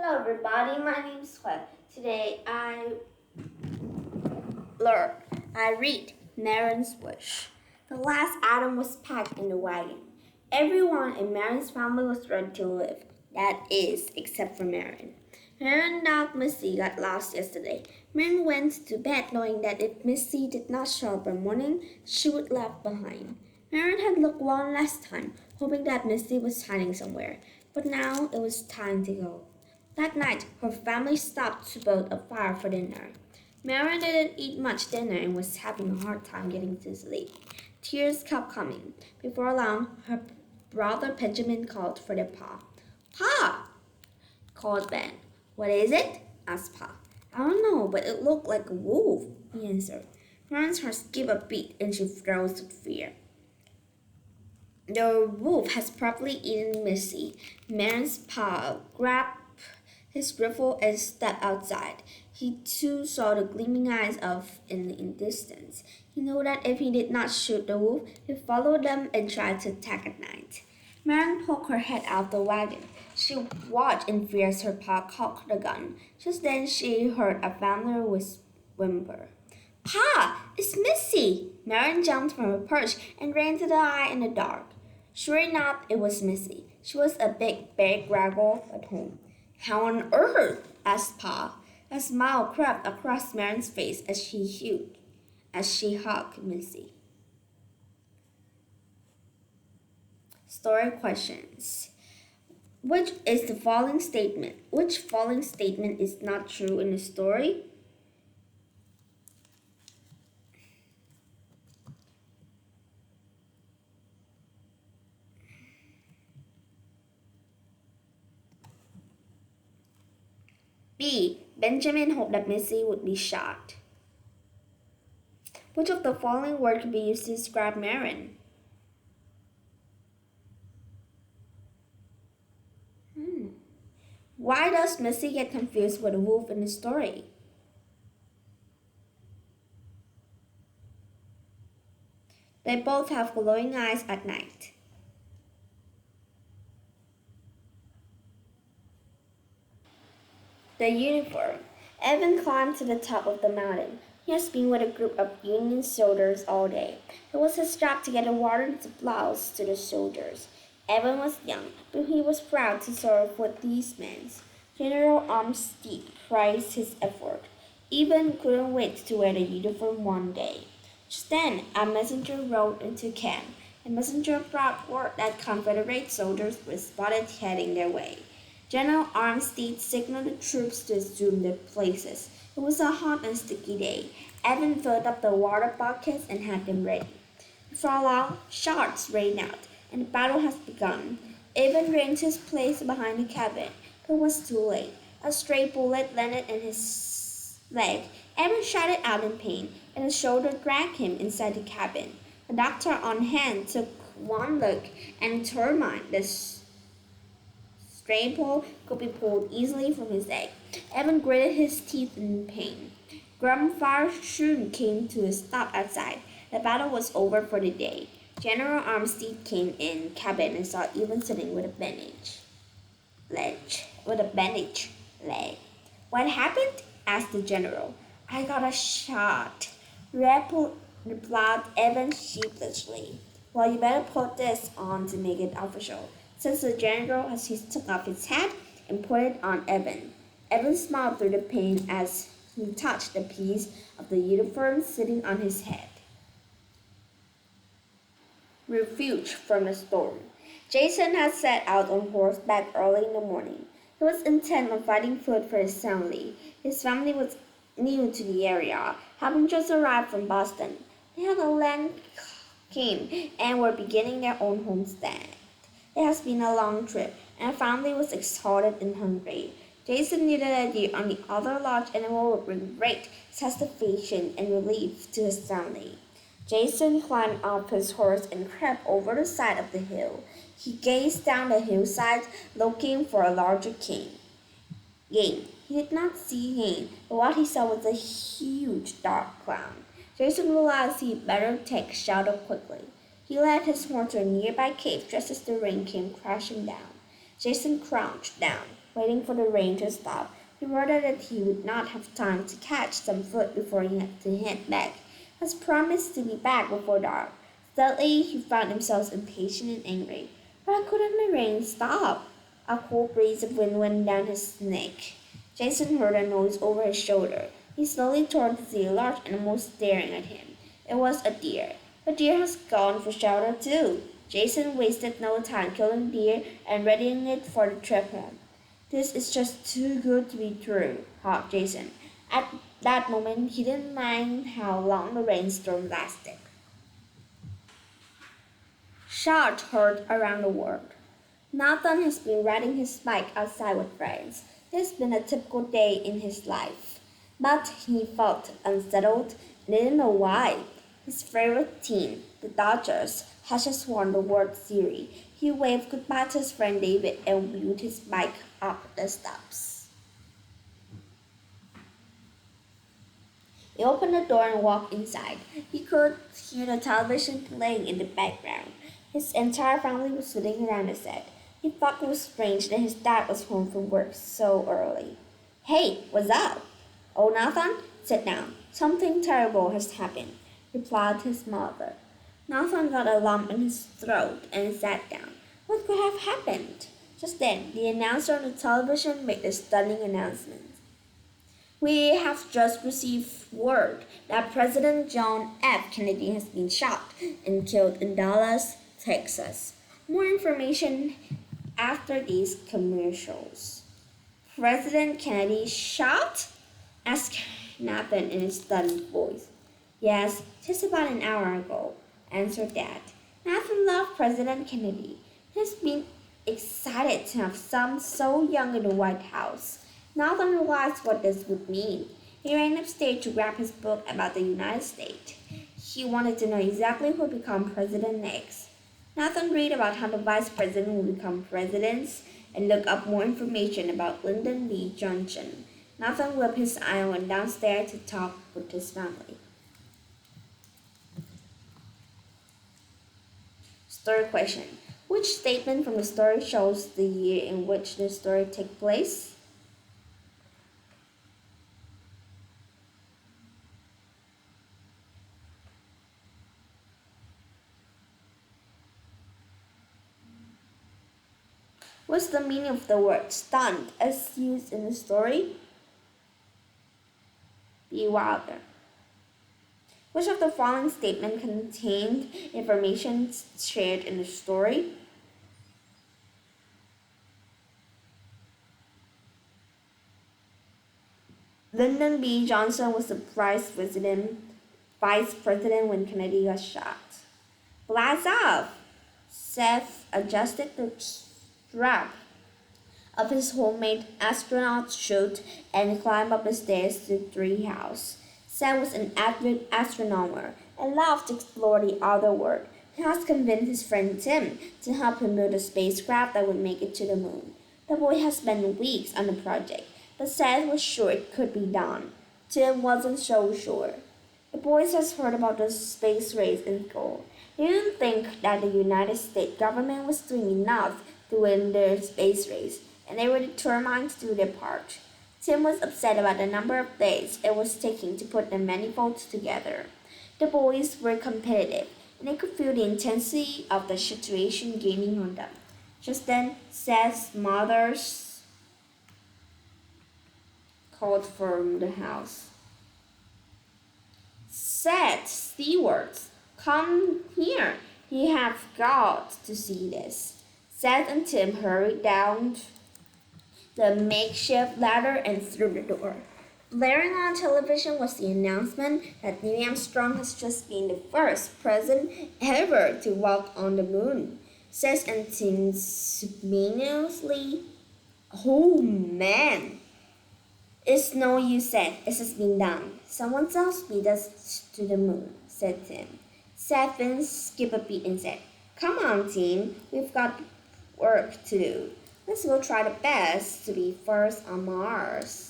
Hello everybody, my name is Hua. Today I read Marin's Wish. The last atom was packed in the wagon. Everyone in Marin's family was ready to live. That is, except for Marin. Marin and dog Missy got lost yesterday. Marin went to bed knowing that if Missy did not show up by morning, she would be left behind. Marin had looked one last time, hoping that Missy was hiding somewhere, but now it was time to go. That night, her family stopped to build a fire for dinner. Marin didn't eat much dinner and was having a hard time getting to sleep. Tears kept coming. Before long, her brother Benjamin called for their pa. Pa! Called Ben. What is it? Asked Pa. I don't know, but it looked like a wolf, he answered. Marin's heart gave a beat and she froze with fear. The wolf has probably eaten Missy. Marin's pa grabbed his rifle and stepped outside. He too saw the gleaming eyes of in the distance. He knew that if he did not shoot the wolf, he'd follow them and try to attack at night. Marin poked her head out the wagon. She watched in fear as her pa cocked the gun. Just then she heard a family whimper. Pa! It's Missy! Marin jumped from her perch and ran to the eye in the dark. Sure enough, it was Missy. She was a big raggle at home. How on earth? Asked Pa. A smile crept across Marin's face as she hugged Missy. Story questions. Which following statement is not true in the story? B. Benjamin hoped that Missy would be shot. Which of the following words could be used to describe Marin? Why does Missy get confused with a wolf in the story? They both have glowing eyes at night. The uniform. Evan climbed to the top of the mountain. He has been with a group of Union soldiers all day. It was his job to get the water and supplies to the soldiers. Evan was young, but he was proud to serve with these men. General Armstead praised his effort. Evan couldn't wait to wear the uniform one day. Just then, a messenger rode into camp. The messenger brought word that Confederate soldiers were spotted heading their way. General Armstead signaled the troops to assume their places. It was a hot and sticky day. Evan filled up the water buckets and had them ready. Before long, shots rang out, and the battle has begun. Evan ran to his place behind the cabin, but it was too late. A stray bullet landed in his leg. Evan shouted out in pain, and a shoulder dragged him inside the cabin. A doctor on hand took one look and determined the staple could be pulled easily from his leg. Evan gritted his teeth in pain. Gunfire soon came to a stop outside. The battle was over for the day. General Armstead came in cabin and saw Evan sitting with a bandage leg. What happened? Asked the general. I got a shot, replied Evan sheepishly. Well, you better put this on to make it official, said the general as he took off his hat and put it on Evan. Evan smiled through the pain as he touched the piece of the uniform sitting on his head. Refuge from the storm. Jason had set out on horseback early in the morning. He was intent on finding food for his family. His family was new to the area, having just arrived from Boston. They had a land claim and were beginning their own homestead. It has been a long trip, and the family was exhausted and hungry. Jason knew that the only other large animal would bring great satisfaction and relief to his family. Jason climbed off his horse and crept over the side of the hill. He gazed down the hillside, looking for a larger game. He did not see game, but what he saw was a huge dark cloud. Jason realized he'd better take shelter quickly. He led his horse to a nearby cave just as the rain came crashing down. Jason crouched down, waiting for the rain to stop. He worried that he would not have time to catch some food before he had to head back. He was promised to be back before dark. Suddenly, he found himself impatient and angry. Why couldn't the rain stop? A cold breeze of wind went down his neck. Jason heard a noise over his shoulder. He slowly turned to see a large animal staring at him. It was a deer. The deer has gone for shelter too. Jason wasted no time killing the deer and readying it for the trip home. This is just too good to be true, thought Jason. At that moment, he didn't mind how long the rainstorm lasted. Shots heard around the world. Nathan has been riding his bike outside with friends. It's been a typical day in his life. But he felt unsettled and didn't know why. His favorite team, the Dodgers, had just won the World Series. He waved goodbye to his friend David and wheeled his bike up the steps. He opened the door and walked inside. He could hear the television playing in the background. His entire family was sitting around the set. He thought it was strange that his dad was home from work so early. Hey, what's up? Oh, Nathan, sit down. Something terrible has happened, replied his mother. Nathan got a lump in his throat and sat down. What could have happened? Just then, the announcer on the television made a stunning announcement. We have just received word that President John F. Kennedy has been shot and killed in Dallas, Texas. More information after these commercials. President Kennedy shot? Asked Nathan in a stunned voice. Yes, just about an hour ago, answered Dad. Nathan loved President Kennedy. He's been excited to have someone so young in the White House. Nathan realized what this would mean. He ran upstairs to grab his book about the United States. He wanted to know exactly who would become president next. Nathan read about how the vice president would become president and looked up more information about Lyndon B. Johnson. Nathan whipped his eye and went downstairs to talk with his family. Story question. Which statement from the story shows the year in which the story takes place? What's the meaning of the word stunned as used in the story? Be wilder. Which of the following statements contained information shared in the story? Lyndon B. Johnson was the vice president when Kennedy got shot. Blast off! Seth adjusted the strap of his homemade astronaut suit and climbed up the stairs to the treehouse. Sam was an avid astronomer and loved to explore the outer world. He has convinced his friend Tim to help him build a spacecraft that would make it to the moon. The boy has spent weeks on the project, but Seth was sure it could be done. Tim wasn't so sure. The boys had heard about the space race in school. They didn't think that the United States government was doing enough to win the space race, and they were determined to do their part. Tim was upset about the number of days it was taking to put the manifolds together. The boys were competitive, and they could feel the intensity of the situation gaining on them. Just then, Seth's mother called from the house. Seth, Stewart, come here. You have got to see this. Seth and Tim hurried down the makeshift ladder and through the door. Blaring on television was the announcement that Neil Armstrong has just been the first president ever to walk on the moon. Seth and Tim simultaneously, oh man! It's no use, Seth. It has been done. Someone else beat us to the moon, said Tim. Seth then skipped a beat and said, come on, team. We've got work to do. Let's go try the best to be first on Mars.